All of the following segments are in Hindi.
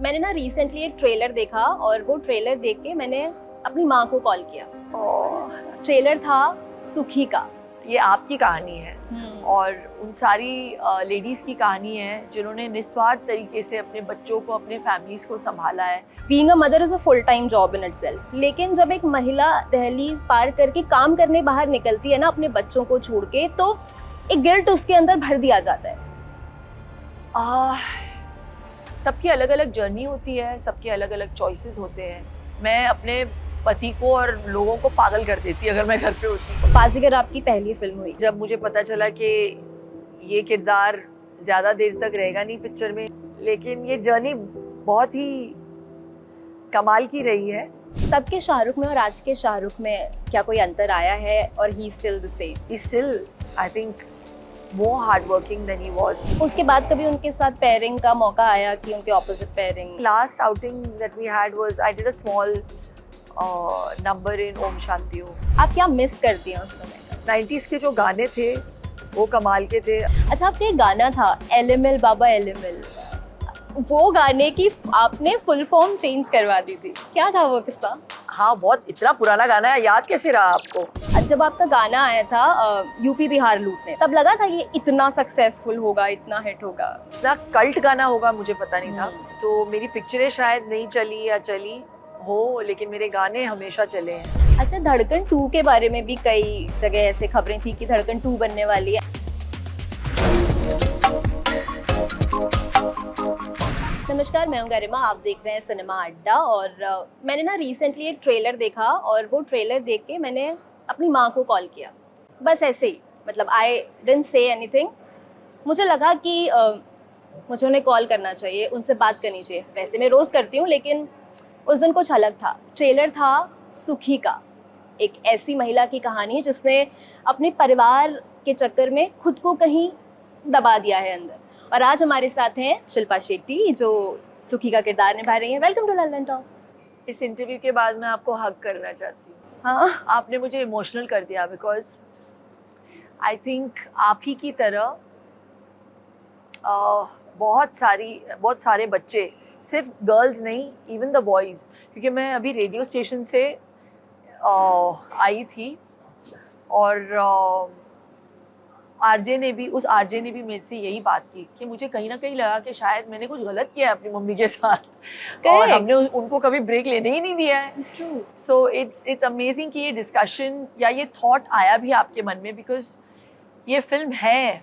मैंने ना रिसेंटली एक ट्रेलर देखा और वो ट्रेलर देख के मैंने अपनी माँ को कॉल किया। ट्रेलर था सुखी का। ये आपकी कहानी है और उन सारी लेडीज की कहानी है जिन्होंने निस्वार्थ तरीके से अपने बच्चों को, अपने फैमिलीज को संभाला है। Being a mother is a full time job in itself, लेकिन जब एक महिला दहलीज पार करके काम करने बाहर निकलती है ना अपने बच्चों को छोड़ के, तो एक गिल्ट उसके अंदर भर दिया जाता है। सबकी अलग अलग जर्नी होती है, सबके अलग अलग चॉइसेस होते हैं। मैं अपने पति को और लोगों को पागल कर देती अगर मैं घर पे होती। बाजीगर आपकी पहली फिल्म हुई। जब मुझे पता चला कि ये किरदार ज़्यादा देर तक रहेगा नहीं पिक्चर में, लेकिन ये जर्नी बहुत ही कमाल की रही है। तब के शाहरुख में और आज के शाहरुख में क्या कोई अंतर आया है और he still the same? He still, I think, more hardworking than he was. उसके बाद कभी उनके साथ पेयरिंग का मौका आया कि उनके opposite pairing? Last outing that we had was I did a small number in Om Shanti Om. आप क्या मिस करती हैं उस समय? 90s के जो गाने थे वो कमाल के थे। अच्छा, आपका एक गाना था एलएमएल बाबा एलएमएल, वो गाने की आपने फुल फॉर्म चेंज करवा दी थी, क्या था वो किस्सा? हाँ, बहुत इतना पुराना गाना है, याद कैसे रहा आपको? जब आपका गाना आया था यूपी बिहार लूटने, तब लगा था ये इतना सक्सेसफुल होगा, इतना हिट होगा? इतना कल्ट गाना होगा मुझे पता नहीं था। तो मेरी पिक्चरें शायद नहीं चली या चली हो, लेकिन मेरे गाने हमेशा चले हैं। अच्छा, धड़कन 2 के बारे में भी कई जगह ऐसे खबरें थी कि धड़कन 2 बनने वाली है। नमस्कार, मैं हूं गरिमा, आप देख रहे हैं सिनेमा अड्डा। और मैंने ना रिसेंटली एक ट्रेलर देखा और वो ट्रेलर देख के मैंने अपनी माँ को कॉल किया। बस ऐसे ही, मतलब आई डिडंट से एनीथिंग। मुझे लगा कि मुझे उन्हें कॉल करना चाहिए, उनसे बात करनी चाहिए। वैसे मैं रोज़ करती हूँ, लेकिन उस दिन कुछ अलग था। ट्रेलर था सुखी का, एक ऐसी महिला की कहानी जिसने अपने परिवार के चक्कर में खुद को कहीं दबा दिया है अंदर। और आज हमारे साथ हैं शिल्पा शेट्टी, जो सुखी का किरदार निभा रही हैं। Welcome to London talk. इस इंटरव्यू के बाद मैं आपको हग करना चाहती हूँ। हाँ, आपने मुझे इमोशनल कर दिया, बिकॉज आई थिंक आप ही की तरह बहुत सारे बच्चे, सिर्फ गर्ल्स नहीं, इवन द बॉयज़, क्योंकि मैं अभी रेडियो स्टेशन से आई थी और आरजे ने भी मेरे से यही बात की कि मुझे कहीं ना कहीं लगा कि शायद मैंने कुछ गलत किया है अपनी मम्मी के साथ और हमने उनको कभी ब्रेक लेने ही नहीं दिया है। सो इट्स अमेजिंग कि ये डिस्कशन या ये थॉट आया भी आपके मन में, बिकॉज ये फिल्म है,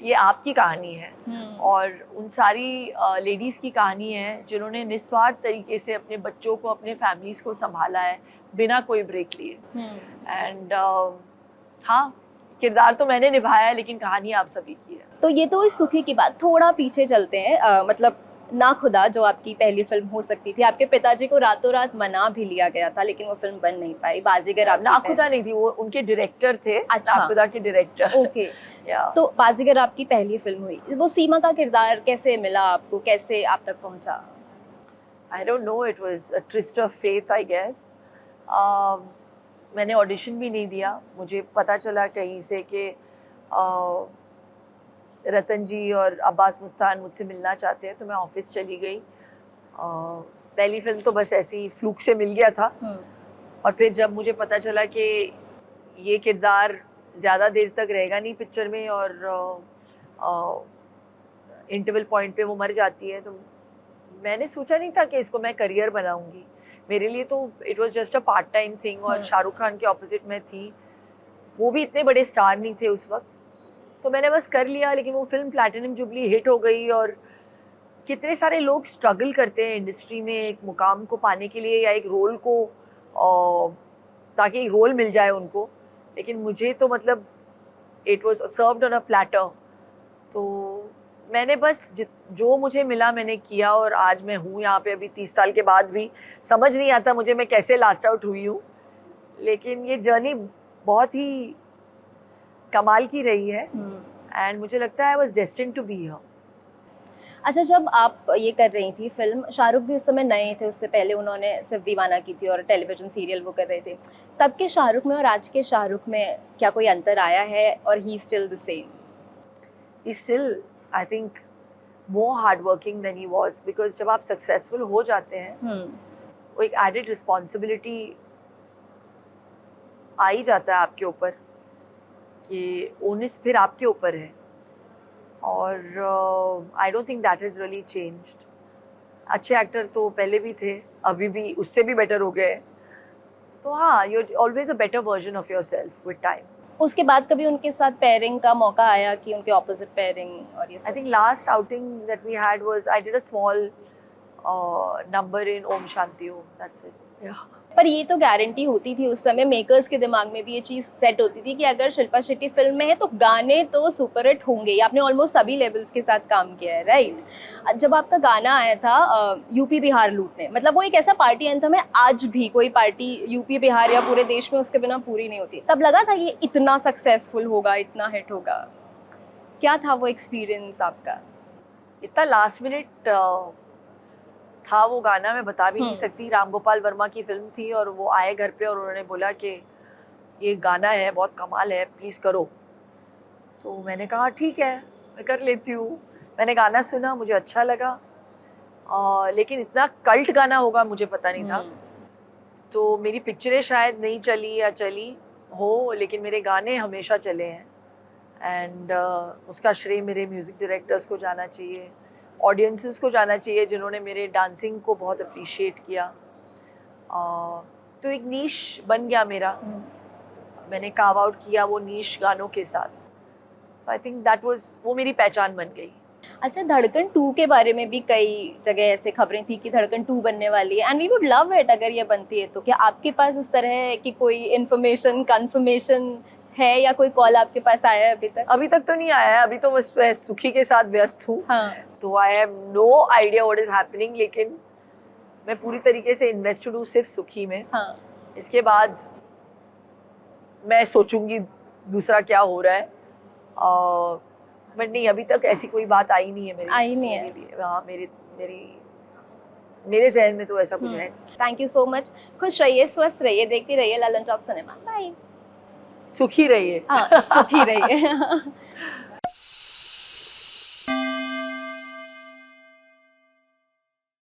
ये आपकी कहानी है और उन सारी लेडीज़ की कहानी है जिन्होंने निस्वार्थ तरीके से अपने बच्चों को, अपने फैमिलीज़ को संभाला है बिना कोई ब्रेक लिए। एंड हाँ, किरदार तो मैंने निभाया है, लेकिन कहानी आप सभी की है। तो ये तो इस सुखी की बात, थोड़ा पीछे चलते हैं। मतलब ना खुदा, जो आपकी पहली फिल्म हो सकती थी, आपके पिताजी को रातों रात मना भी लिया गया था, लेकिन वो फिल्म बन नहीं पाई। बाजीगर आपकी ना खुदा नहीं थी, वो उनके डायरेक्टर थे। अच्छा, ना खुदा के डायरेक्टर। ओके। तो बाजीगर आपकी पहली फिल्म हुई, वो सीमा का किरदार कैसे मिला आपको, कैसे आप तक पहुंचा? I don't know, it was a twist of faith I guess. मैंने ऑडिशन भी नहीं दिया। मुझे पता चला कहीं से कि रतन जी और अब्बास मुस्तान मुझसे मिलना चाहते हैं, तो मैं ऑफिस चली गई। पहली फिल्म तो बस ऐसे ही फ्लूक से मिल गया था। और फिर जब मुझे पता चला कि ये किरदार ज़्यादा देर तक रहेगा नहीं पिक्चर में और इंटरवल पॉइंट पे वो मर जाती है, तो मैंने सोचा नहीं था कि इसको मैं करियर बनाऊंगी। मेरे लिए तो it was just a part time thing. और शाहरुख खान के ऑपोजिट में थी, वो भी इतने बड़े स्टार नहीं थे उस वक्त, तो मैंने बस कर लिया। लेकिन वो फिल्म प्लैटिनम जुबली हिट हो गई और कितने सारे लोग स्ट्रगल करते हैं इंडस्ट्री में एक मुकाम को पाने के लिए या एक रोल को, ताकि एक रोल मिल जाए उनको। लेकिन मुझे तो मतलब it was served on a platter. तो मैंने बस जो मुझे मिला मैंने किया और आज मैं हूँ यहाँ पे। अभी 30 साल के बाद भी समझ नहीं आता मुझे मैं कैसे लास्ट आउट हुई हूँ, लेकिन ये जर्नी बहुत ही कमाल की रही है एंड मुझे लगता है I was destined to be here. अच्छा, जब आप ये कर रही थी फिल्म, शाहरुख भी उस समय नए थे, उससे पहले उन्होंने सिर्फ दीवाना की थी और टेलीविजन सीरियल वो कर रहे थे। तब के शाहरुख में और आज के शाहरुख में क्या कोई अंतर आया है और he still the same? He still, I think, more hardworking than he was, because जब आप successful हो जाते हैं वो एक added responsibility आ ही जाता है आपके ऊपर कि onus फिर आपके ऊपर है, और I don't think that has really changed. अच्छे एक्टर तो पहले भी थे, अभी भी उससे भी बेटर हो गए, तो हाँ, you're always a better version of yourself with time. उसके बाद कभी उनके साथ पेयरिंग का मौका आया कि उनके ऑपोजिट पेयरिंग और ये I सब? think last outing that we had was I did a small number in Om Shanti Om. That's it. Yeah. पर ये तो गारंटी होती थी उस समय, मेकर्स के दिमाग में भी ये चीज़ सेट होती थी कि अगर शिल्पा शेट्टी फिल्म में है तो गाने तो सुपर हिट होंगे ही। आपने ऑलमोस्ट सभी लेवल्स के साथ काम किया है, राइट? जब आपका गाना आया था यूपी बिहार लूटने, मतलब वो एक ऐसा पार्टी एंथम है, आज भी कोई पार्टी यूपी बिहार या पूरे देश में उसके बिना पूरी नहीं होती। तब लगा था कि ये इतना सक्सेसफुल होगा, इतना हिट होगा? क्या था वो एक्सपीरियंस आपका? इतना लास्ट मिनट था वो गाना, मैं बता भी नहीं सकती। राम गोपाल वर्मा की फिल्म थी और वो आए घर पे और उन्होंने बोला कि ये गाना है, बहुत कमाल है, प्लीज़ करो। तो मैंने कहा ठीक है, मैं कर लेती हूँ। मैंने गाना सुना, मुझे अच्छा लगा, लेकिन इतना कल्ट गाना होगा मुझे पता नहीं था। तो मेरी पिक्चरें शायद नहीं चली या चली हो, लेकिन मेरे गाने हमेशा चले हैं, एंड उसका श्रेय मेरे म्यूज़िक डायरेक्टर्स को जाना चाहिए, ऑडियंसेस को जाना चाहिए जिन्होंने मेरे डांसिंग को बहुत अप्रिशिएट किया। तो एक नीश बन गया मेरा, मैंने कार्व आउट किया वो नीश गानों के साथ। तो आई थिंक दैट वाज, वो मेरी पहचान बन गई। अच्छा, धड़कन 2 के बारे में भी कई जगह ऐसे खबरें थी कि धड़कन 2 बनने वाली है, and we would love it अगर ये बनती है तो। क्या आपके पास इस तरह की कोई इन्फॉर्मेशन, कंफर्मेशन है या कोई कॉल आपके पास आया है अभी तक? अभी तक तो नहीं आया है, अभी तो बस मैं सुखी के साथ व्यस्त हूँ। हाँ। तो I have no idea what is happening, लेकिन मैं पूरी तरीके से इन्वेस्टेड हूँ सिर्फ सुखी में। हाँ। इसके बाद मैं सोचूंगी दूसरा क्या हो रहा है, बट नहीं, अभी तक ऐसी कोई बात आई नहीं है आई नहीं है। हाँ, मेरे जहन में तो ऐसा कुछ है। Thank you so much. खुश रहिए, स्वस्थ रहिए, देखती रहिए ललन टॉप सिनेमा। बाय। सुखी रहिए। हाँ, सुखी रहिए।